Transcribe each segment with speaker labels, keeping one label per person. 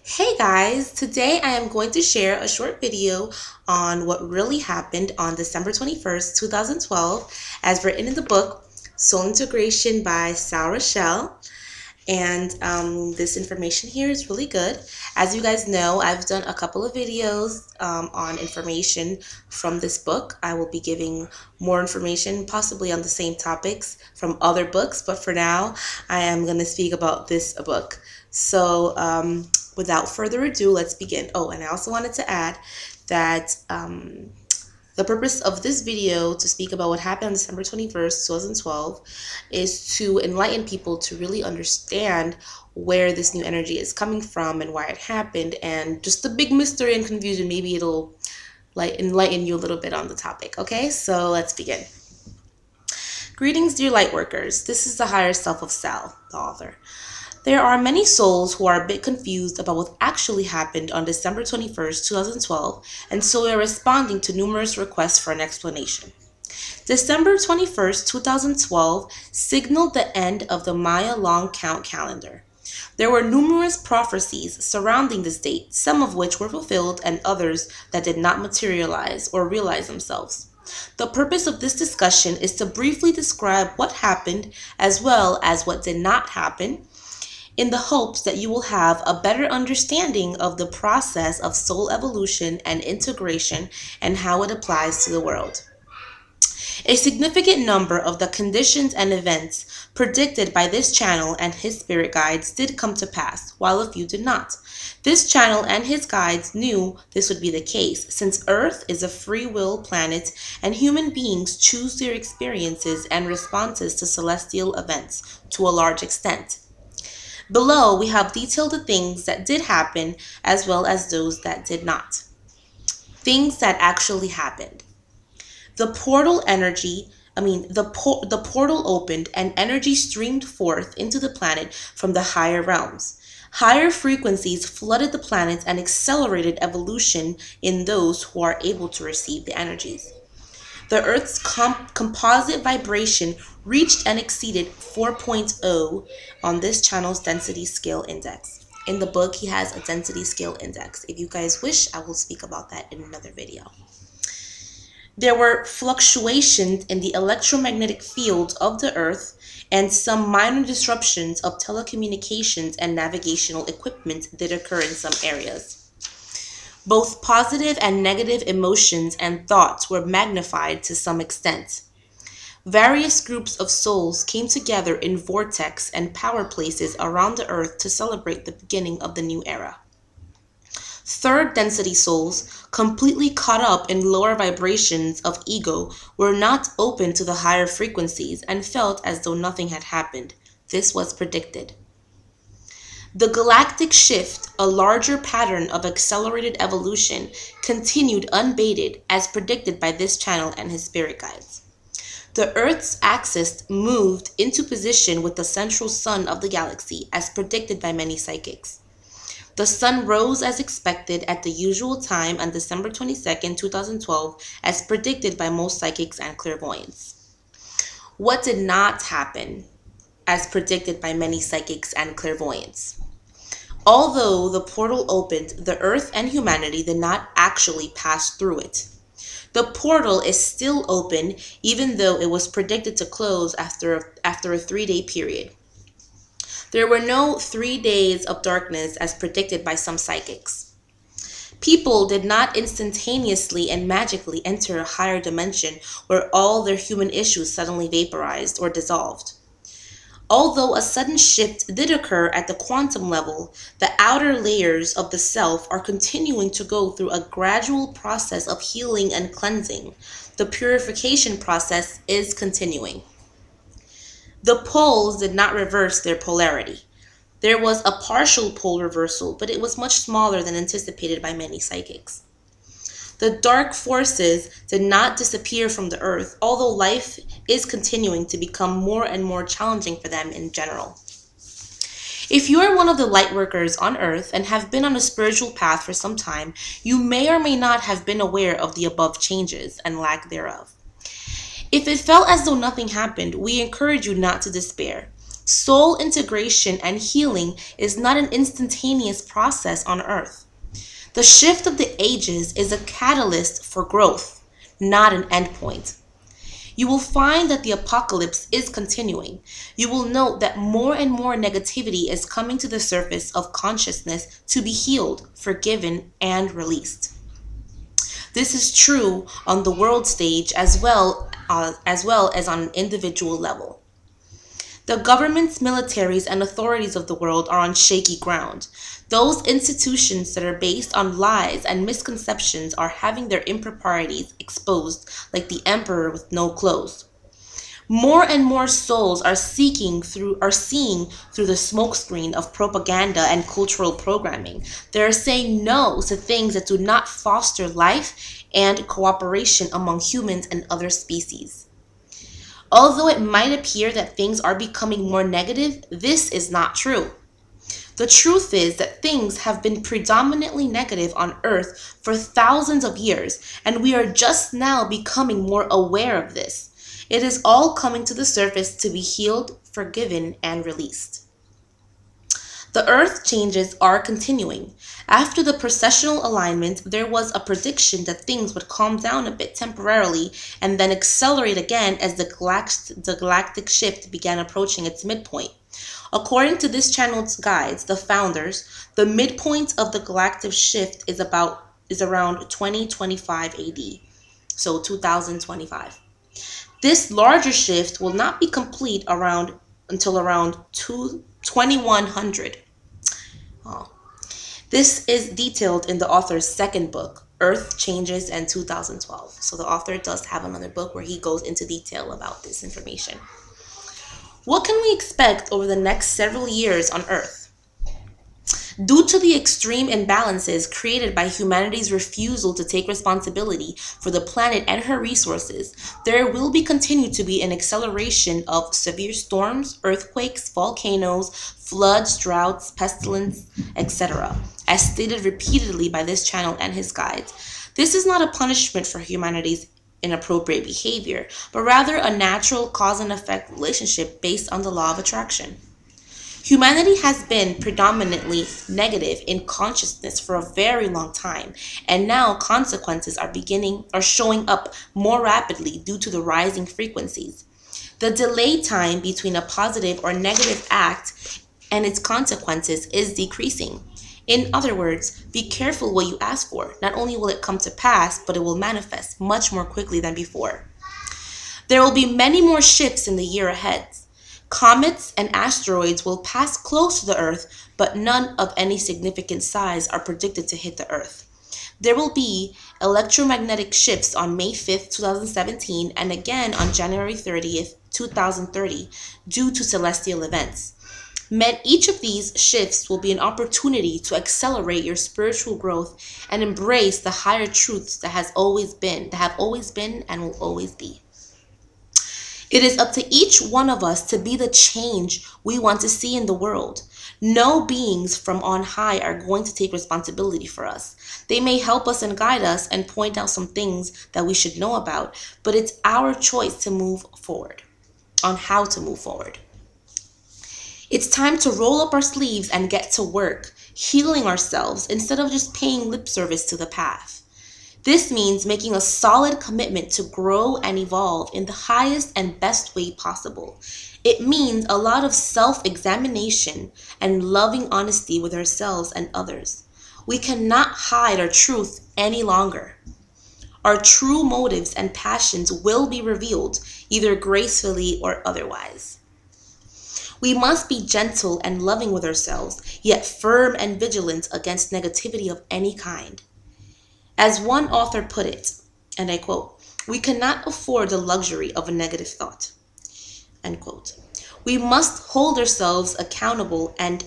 Speaker 1: Hey guys, today I am going to share a short video on what really happened on December 21st, 2012, as written in the book Soul Integration by Sal Rachele. And this information here is really good. As you guys know, I've done a couple of videos on information from this book. I will be giving more information, possibly on the same topics from other books, but for now, I am going to speak about this book. So, without further ado, let's begin. Oh, and I also wanted to add that the purpose of this video to speak about what happened on December 21st, 2012 is to enlighten people to really understand where this new energy is coming from and why it happened, and just the big mystery and confusion. Maybe it'll enlighten you a little bit on the topic. Okay, so let's begin. Greetings, dear lightworkers. This is the higher self of Sal, the author. There are many souls who are a bit confused about what actually happened on December 21st, 2012, and so we are responding to numerous requests for an explanation. December 21st, 2012 signaled the end of the Maya long count calendar. There were numerous prophecies surrounding this date, some of which were fulfilled and others that did not materialize or realize themselves. The purpose of this discussion is to briefly describe what happened as well as what did not happen, in the hopes that you will have a better understanding of the process of soul evolution and integration and how it applies to the world. A significant number of the conditions and events predicted by this channel and his spirit guides did come to pass, while a few did not. This channel and his guides knew this would be the case, since Earth is a free will planet and human beings choose their experiences and responses to celestial events to a large extent. Below, we have detailed the things that did happen as well as those that did not. Things that actually happened. The portal energy, the portal opened and energy streamed forth into the planet from the higher realms. Higher frequencies flooded the planet and accelerated evolution in those who are able to receive the energies. The Earth's composite vibration reached and exceeded 4.0 on this channel's density scale index. In the book, he has a density scale index. If you guys wish, I will speak about that in another video. There were fluctuations in the electromagnetic field of the Earth and some minor disruptions of telecommunications and navigational equipment did occur in some areas. Both positive and negative emotions and thoughts were magnified to some extent. Various groups of souls came together in vortex and power places around the earth to celebrate the beginning of the new era. Third density souls, completely caught up in lower vibrations of ego, were not open to the higher frequencies and felt as though nothing had happened. This was predicted. The galactic shift, a larger pattern of accelerated evolution, continued unabated as predicted by this channel and his spirit guides. The Earth's axis moved into position with the central sun of the galaxy as predicted by many psychics. The sun rose as expected at the usual time on December 22nd, 2012, as predicted by most psychics and clairvoyants. What did not happen as predicted by many psychics and clairvoyants? Although the portal opened, the Earth and humanity did not actually pass through it. The portal is still open, even though it was predicted to close after a 3-day period. There were no 3 days of darkness as predicted by some psychics. People did not instantaneously and magically enter a higher dimension where all their human issues suddenly vaporized or dissolved. Although a sudden shift did occur at the quantum level, the outer layers of the self are continuing to go through a gradual process of healing and cleansing. The purification process is continuing. The poles did not reverse their polarity. There was a partial pole reversal, but it was much smaller than anticipated by many psychics. The dark forces did not disappear from the earth, although life is continuing to become more and more challenging for them in general. If you are one of the lightworkers on earth and have been on a spiritual path for some time, you may or may not have been aware of the above changes and lack thereof. If it felt as though nothing happened, we encourage you not to despair. Soul integration and healing is not an instantaneous process on earth. The shift of the ages is a catalyst for growth, not an endpoint. You will find that the apocalypse is continuing. You will note that more and more negativity is coming to the surface of consciousness to be healed, forgiven, and released. This is true on the world stage as well as on an individual level. The governments, militaries, and authorities of the world are on shaky ground. Those institutions that are based on lies and misconceptions are having their improprieties exposed like the emperor with no clothes. More and more souls are seeing through the smokescreen of propaganda and cultural programming. They are saying no to things that do not foster life and cooperation among humans and other species. Although it might appear that things are becoming more negative, this is not true. The truth is that things have been predominantly negative on Earth for thousands of years, and we are just now becoming more aware of this. It is all coming to the surface to be healed, forgiven, and released. The Earth changes are continuing. After the precessional alignment, there was a prediction that things would calm down a bit temporarily and then accelerate again as the galactic shift began approaching its midpoint. According to this channel's guides, the founders, the midpoint of the galactic shift is around 2025 AD, so 2025. This larger shift will not be complete until around 2100. Oh. This is detailed in the author's second book, Earth Changes and 2012. So the author does have another book where he goes into detail about this information. What can we expect over the next several years on Earth? Due to the extreme imbalances created by humanity's refusal to take responsibility for the planet and her resources, there will continue to be an acceleration of severe storms, earthquakes, volcanoes, floods, droughts, pestilence, etc., as stated repeatedly by this channel and his guides. This is not a punishment for humanity's inappropriate behavior, but rather a natural cause and effect relationship based on the law of attraction. Humanity has been predominantly negative in consciousness for a very long time, and now consequences are showing up more rapidly due to the rising frequencies. The delay time between a positive or negative act and its consequences is decreasing. In other words, be careful what you ask for. Not only will it come to pass, but it will manifest much more quickly than before. There will be many more shifts in the year ahead. Comets and asteroids will pass close to the Earth, but none of any significant size are predicted to hit the Earth. There will be electromagnetic shifts on May 5th, 2017, and again on January 30th, 2030, due to celestial events. Each of these shifts will be an opportunity to accelerate your spiritual growth and embrace the higher truths that have always been and will always be. It is up to each one of us to be the change we want to see in the world. No beings from on high are going to take responsibility for us. They may help us and guide us and point out some things that we should know about, but it's our choice to move forward, on how to move forward. It's time to roll up our sleeves and get to work, healing ourselves instead of just paying lip service to the path. This means making a solid commitment to grow and evolve in the highest and best way possible. It means a lot of self-examination and loving honesty with ourselves and others. We cannot hide our truth any longer. Our true motives and passions will be revealed, either gracefully or otherwise. We must be gentle and loving with ourselves, yet firm and vigilant against negativity of any kind. As one author put it, and I quote, "We cannot afford the luxury of a negative thought," end quote. We must hold ourselves accountable and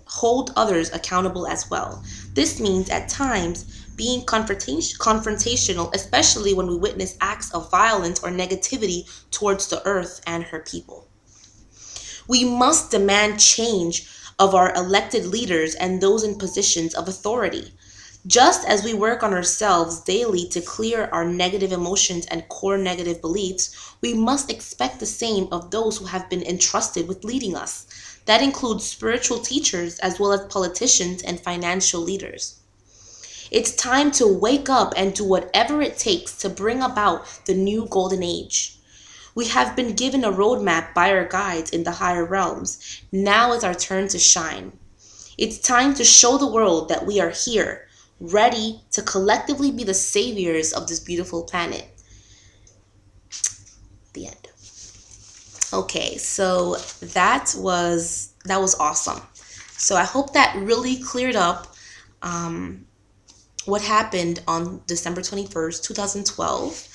Speaker 1: hold others accountable as well. This means at times being confrontational, especially when we witness acts of violence or negativity towards the earth and her people. We must demand change of our elected leaders and those in positions of authority. Just as we work on ourselves daily to clear our negative emotions and core negative beliefs, we must expect the same of those who have been entrusted with leading us. That includes spiritual teachers as well as politicians and financial leaders. It's time to wake up and do whatever it takes to bring about the new golden age. We have been given a roadmap by our guides in the higher realms. Now is our turn to shine. It's time to show the world that we are here, ready to collectively be the saviors of this beautiful planet. The end. Okay, so that was awesome. So I hope that really cleared up what happened on December 21st, 2012.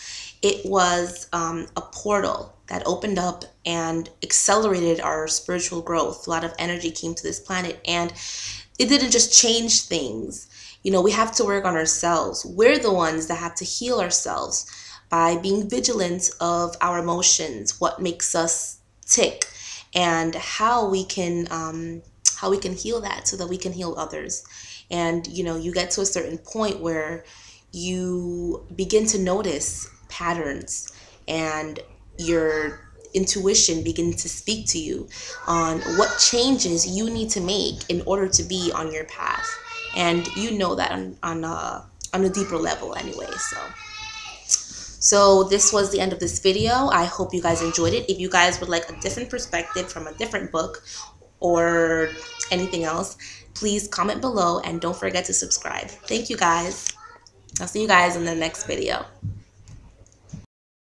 Speaker 1: It was a portal that opened up and accelerated our spiritual growth. A lot of energy came to this planet, and it didn't just change things. We have to work on ourselves. We're the ones that have to heal ourselves by being vigilant of our emotions, what makes us tick, and how we can heal that so that we can heal others. And you get to a certain point where you begin to notice patterns, and your intuition begins to speak to you on what changes you need to make in order to be on your path. And that on a deeper level anyway. So this was the end of this video. I hope you guys enjoyed it. If you guys would like a different perspective from a different book or anything else, please comment below and don't forget to subscribe. Thank you guys. I'll see you guys in the next video.